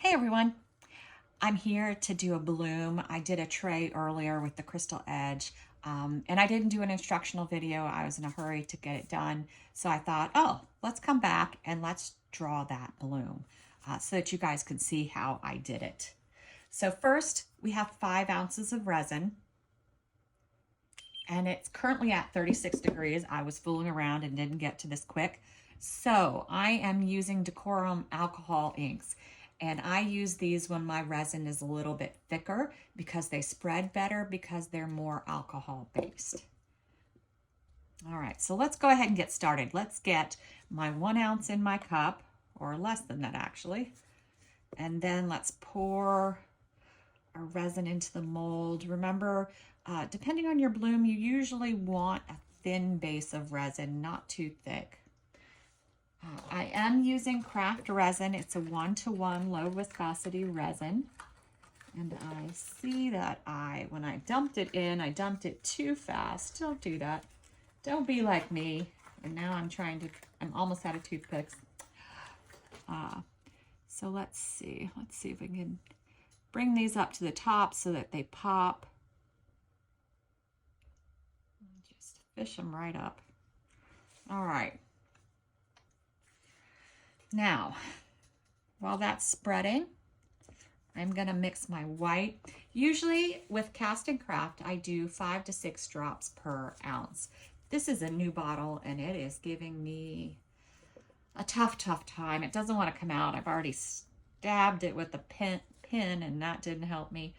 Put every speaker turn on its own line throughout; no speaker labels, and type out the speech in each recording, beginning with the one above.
Hey everyone, I'm here to do a bloom. I did a tray earlier with the crystal edge, and I didn't do an instructional video. I was in a hurry to get it done. So I thought, oh, let's come back and let's draw that bloom so that you guys can see how I did it. So first we have 5 ounces of resin, and it's currently at 36 degrees. I was fooling around and didn't get to this quick. So I am using Decorum alcohol inks, and I use these when my resin is a little bit thicker because they spread better because they're more alcohol based. All right, so let's go ahead and get started. Let's get my 1 ounce in my cup, or less than that actually. And then let's pour our resin into the mold. Remember, depending on your bloom, you usually want a thin base of resin, not too thick. I am using craft resin. It's a 1-to-1 low viscosity resin. And I see that when I dumped it in, I dumped it too fast. Don't do that. Don't be like me. And now I'm almost out of toothpicks. So let's see if we can bring these up to the top so that they pop. Just fish them right up. All right. Now, while that's spreading, I'm gonna mix my white. Usually with Cast and Craft, I do 5 to 6 drops per ounce. This is a new bottle and it is giving me a tough time. It doesn't want to come out. I've already stabbed it with a pin and that didn't help me.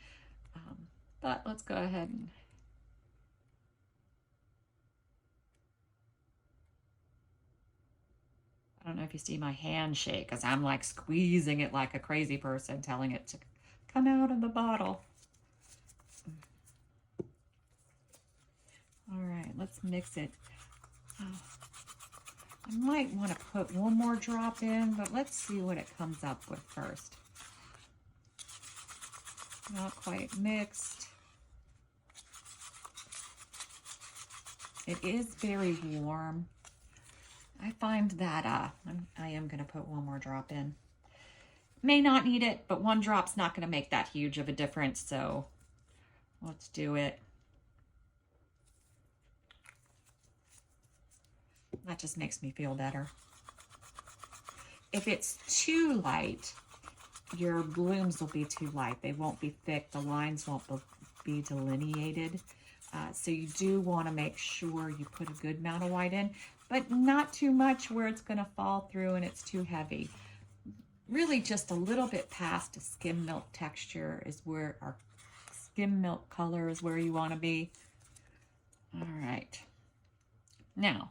But let's go ahead and I don't know if you see my hand shake because I'm like squeezing it like a crazy person, telling it to come out of the bottle. All right, let's mix it. I might want to put one more drop in, but let's see what it comes up with first. Not quite mixed. It is very warm. I find that I am going to put one more drop in. May not need it, but 1 drop's not going to make that huge of a difference, so let's do it. That just makes me feel better. If it's too light, your blooms will be too light. They won't be thick. The lines won't be delineated. So you do want to make sure you put a good amount of white in, but not too much where it's going to fall through and it's too heavy. Really just a little bit past a skim milk texture is where our skim milk color is where you want to be. All right. Now,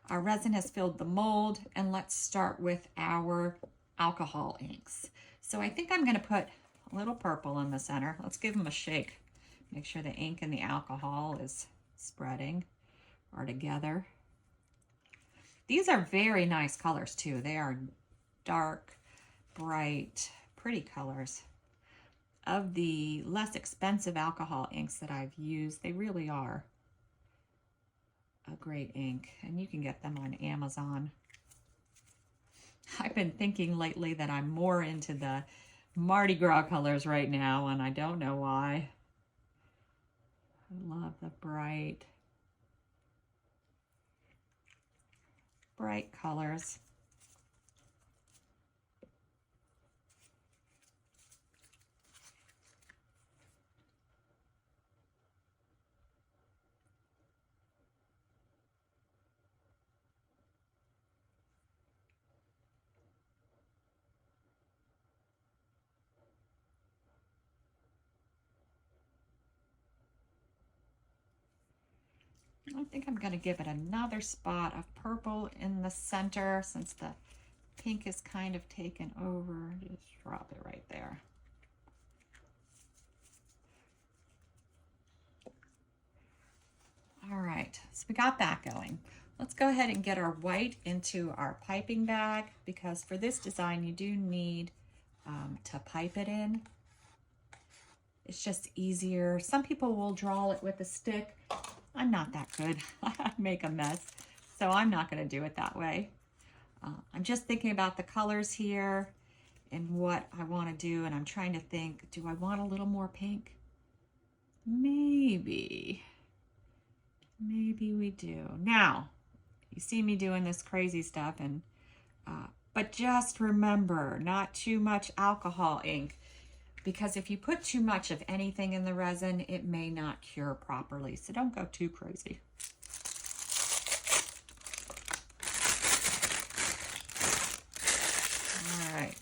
our resin has filled the mold, and let's start with our alcohol inks. So I think I'm going to put a little purple in the center. Let's give them a shake. Make sure the ink and the alcohol is spreading or together. These are very nice colors too. They are dark, bright, pretty colors. Of the less expensive alcohol inks that I've used, they really are a great ink, and you can get them on Amazon. I've been thinking lately that I'm more into the Mardi Gras colors right now, and I don't know why. I love the bright colors. I think I'm going to give it another spot of purple in the center since the pink is kind of taken over. Just drop it right there. All right, so we got that going. Let's go ahead and get our white into our piping bag, because for this design you do need to pipe it in. It's just easier. Some people will draw it with a stick. I'm not that good. I make a mess, so I'm not going to do it that way. I'm just thinking about the colors here, in what I want to do, and I'm trying to think, do I want a little more pink? Maybe we do. Now, you see me doing this crazy stuff, and but just remember, not too much alcohol ink, because if you put too much of anything in the resin, it may not cure properly. So don't go too crazy. All right.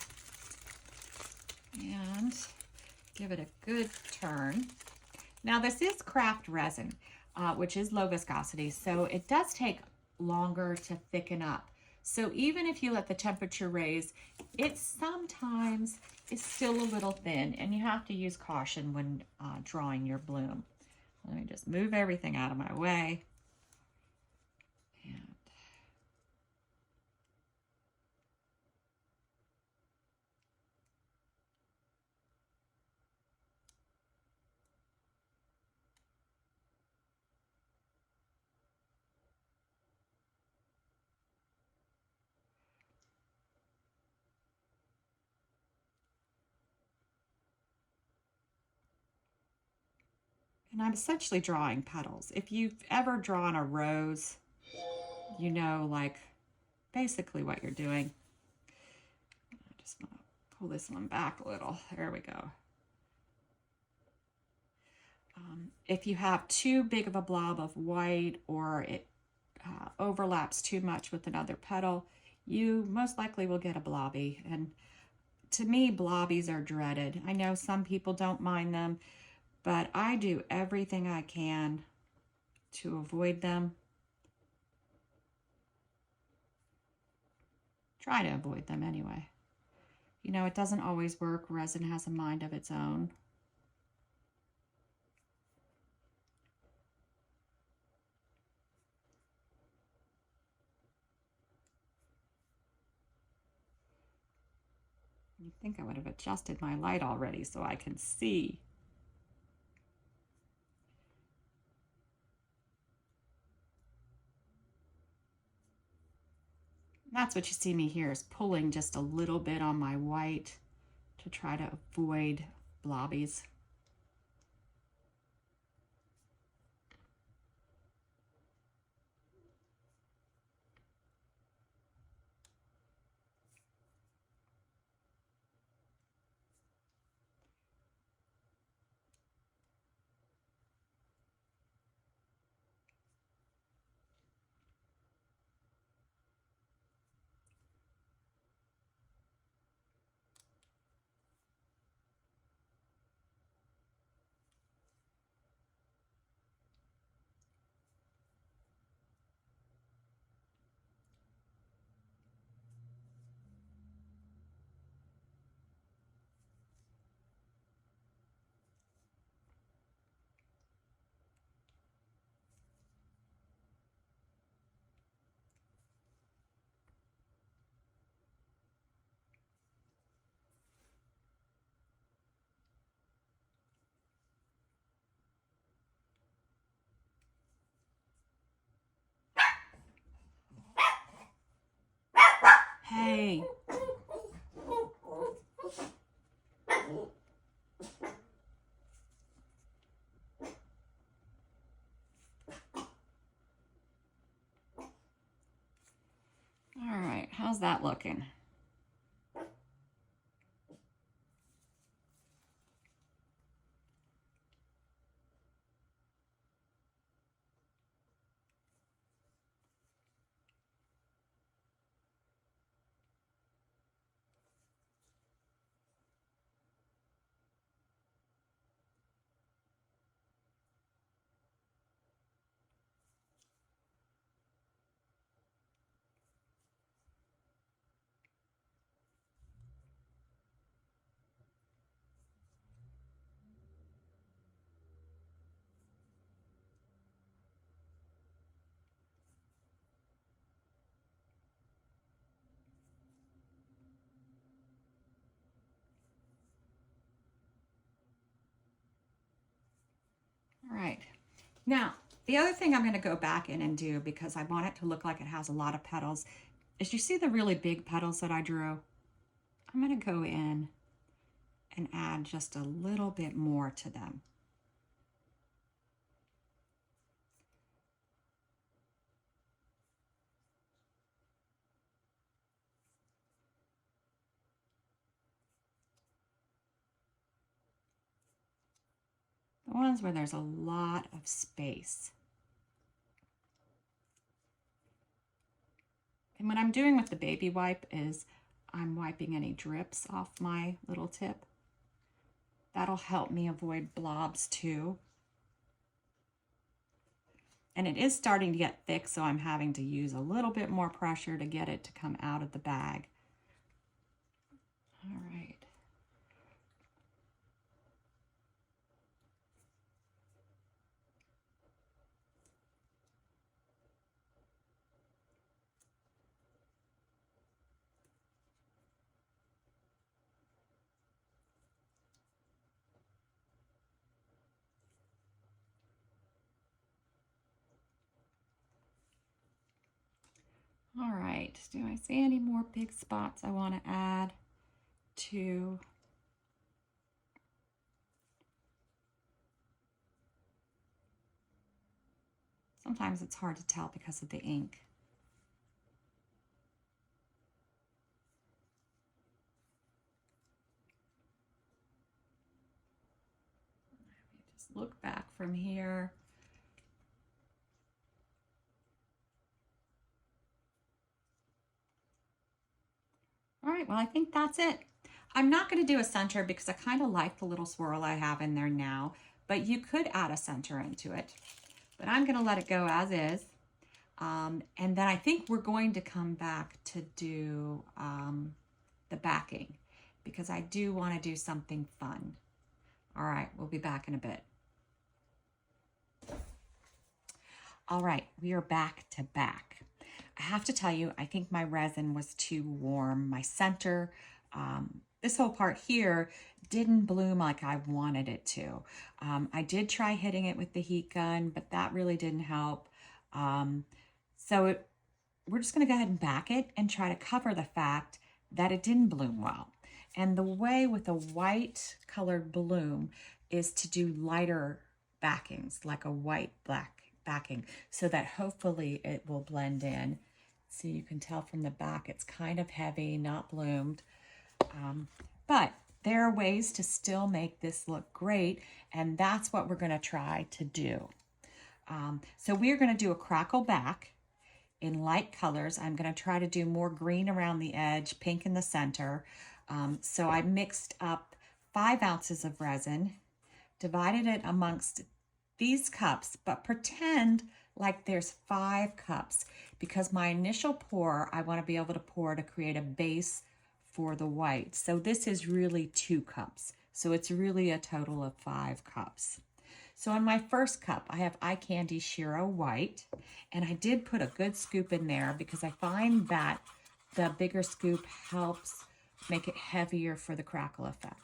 And give it a good turn. Now this is craft resin, which is low viscosity, so it does take longer to thicken up. So even if you let the temperature raise, it sometimes is still a little thin, and you have to use caution when drawing your bloom. Let me just move everything out of my way. And I'm essentially drawing petals. If you've ever drawn a rose, you know, like, basically what you're doing. I just want to pull this one back a little. There we go. If you have too big of a blob of white, or it overlaps too much with another petal, you most likely will get a blobby. And to me, blobbies are dreaded. I know some people don't mind them, but I do everything I can to avoid them. Try to avoid them anyway. You know, it doesn't always work. Resin has a mind of its own. You'd think I would have adjusted my light already so I can see. That's what you see me here, is pulling just a little bit on my white to try to avoid blobbies. Hey. All right, how's that looking? All right. Now, the other thing I'm going to go back in and do, because I want it to look like it has a lot of petals, is you see the really big petals that I drew? I'm going to go in and add just a little bit more to them. The ones where there's a lot of space. And what I'm doing with the baby wipe is I'm wiping any drips off my little tip. That'll help me avoid blobs too. And it is starting to get thick, so I'm having to use a little bit more pressure to get it to come out of the bag. All right. All right, do I see any more big spots I want to add to? Sometimes it's hard to tell because of the ink. Just look back from here. All right, well, I think that's it. I'm not going to do a center because I kind of like the little swirl I have in there now, but you could add a center into it. But I'm going to let it go as is. And then I think we're going to come back to do the backing because I do want to do something fun. All right, we'll be back in a bit. All right, we are back to back. I have to tell you, I think my resin was too warm. My center, this whole part here didn't bloom like I wanted it to. I did try hitting it with the heat gun, but that really didn't help. We're just going to go ahead and back it and try to cover the fact that it didn't bloom well. And the way with a white colored bloom is to do lighter backings, like a white black backing, so that hopefully it will blend in. So you can tell from the back it's kind of heavy, not bloomed. But there are ways to still make this look great, and that's what we're going to try to do. So we're going to do a crackle back in light colors. I'm going to try to do more green around the edge, pink in the center. So I mixed up 5 ounces of resin, divided it amongst these cups, but pretend like there's 5 cups because my initial pour, I want to be able to pour to create a base for the white. So this is really 2 cups. So it's really a total of 5 cups. So in my first cup, I have Eye Candy Shiro White, and I did put a good scoop in there because I find that the bigger scoop helps make it heavier for the crackle effect.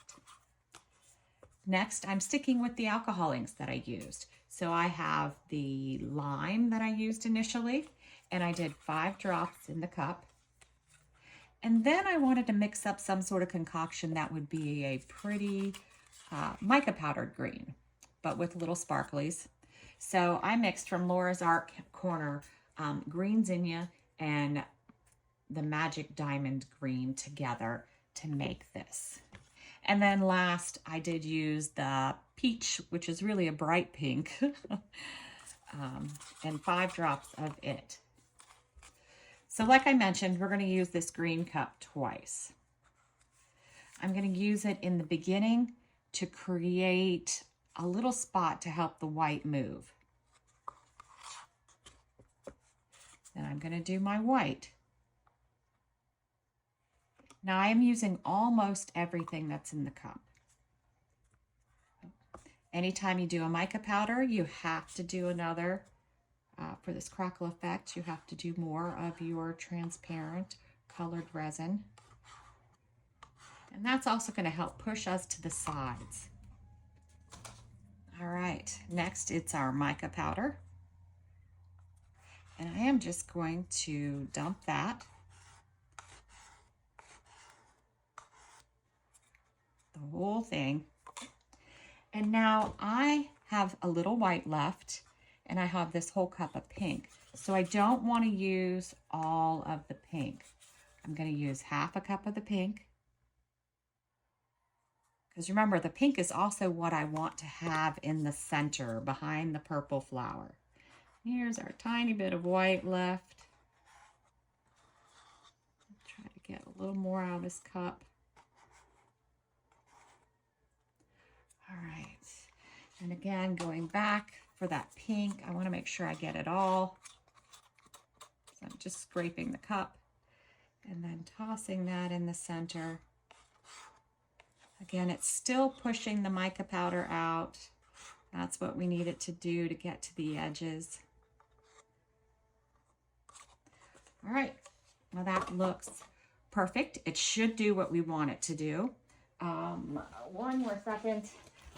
Next, I'm sticking with the alcohol inks that I used. So I have the lime that I used initially, and I did 5 drops in the cup. And then I wanted to mix up some sort of concoction that would be a pretty mica powdered green, but with little sparklies. So I mixed from Laura's Art Corner green zinnia and the magic diamond green together to make this. And then last, I did use the peach, which is really a bright pink, and 5 drops of it. So like I mentioned, we're going to use this green cup twice. I'm going to use it in the beginning to create a little spot to help the white move. Then I'm going to do my white. Now I am using almost everything that's in the cup. Anytime you do a mica powder, you have to do another. For this crackle effect, you have to do more of your transparent colored resin. And that's also going to help push us to the sides. All right, next it's our mica powder. And I am just going to dump that. the whole thing. And now I have a little white left, and I have this whole cup of pink. So I don't want to use all of the pink. I'm going to use half a cup of the pink. Because remember, the pink is also what I want to have in the center behind the purple flower. Here's our tiny bit of white left. Try to get a little more out of this cup. All right. And again, going back for that pink, I want to make sure I get it all. So I'm just scraping the cup and then tossing that in the center. Again, it's still pushing the mica powder out. That's what we need it to do to get to the edges. All right, well that looks perfect. It should do what we want it to do. One more second.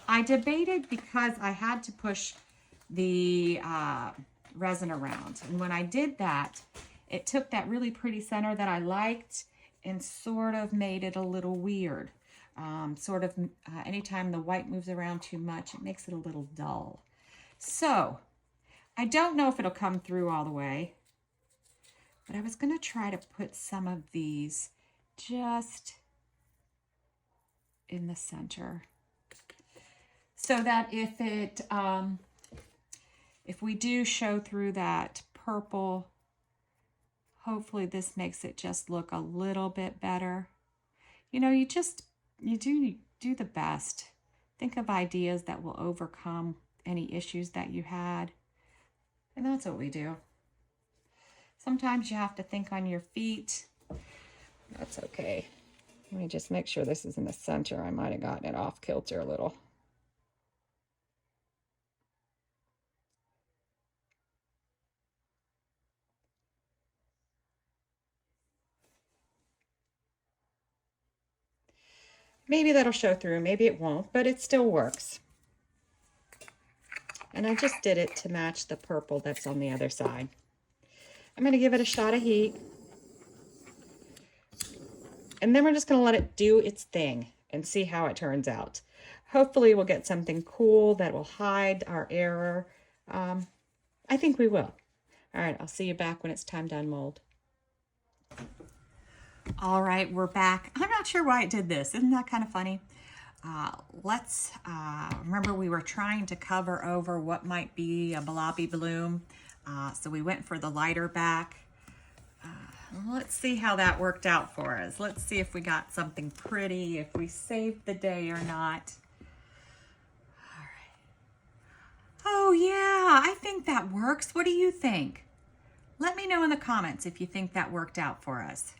I debated because I had to push the resin around. And when I did that, it took that really pretty center that I liked and sort of made it a little weird. Anytime the white moves around too much, it makes it a little dull. So I don't know if it'll come through all the way, but I was going to try to put some of these just in the center so that if we do show through that purple, hopefully this makes it just look a little bit better. You know, you do the best. Think of ideas that will overcome any issues that you had. And that's what we do. Sometimes you have to think on your feet. That's okay. Let me just make sure this is in the center. I might have gotten it off kilter a little. Maybe that'll show through, maybe it won't, but it still works. And I just did it to match the purple that's on the other side. I'm going to give it a shot of heat. And then we're just going to let it do its thing and see how it turns out. Hopefully we'll get something cool that will hide our error. I think we will. All right, I'll see you back when it's time to unmold. All right, we're back. I'm not sure why it did this. Isn't that kind of funny? Remember we were trying to cover over what might be a blobby bloom. So we went for the lighter back. Let's see how that worked out for us. Let's see if we got something pretty, if we saved the day or not. All right. Oh yeah, I think that works. What do you think? Let me know in the comments if you think that worked out for us.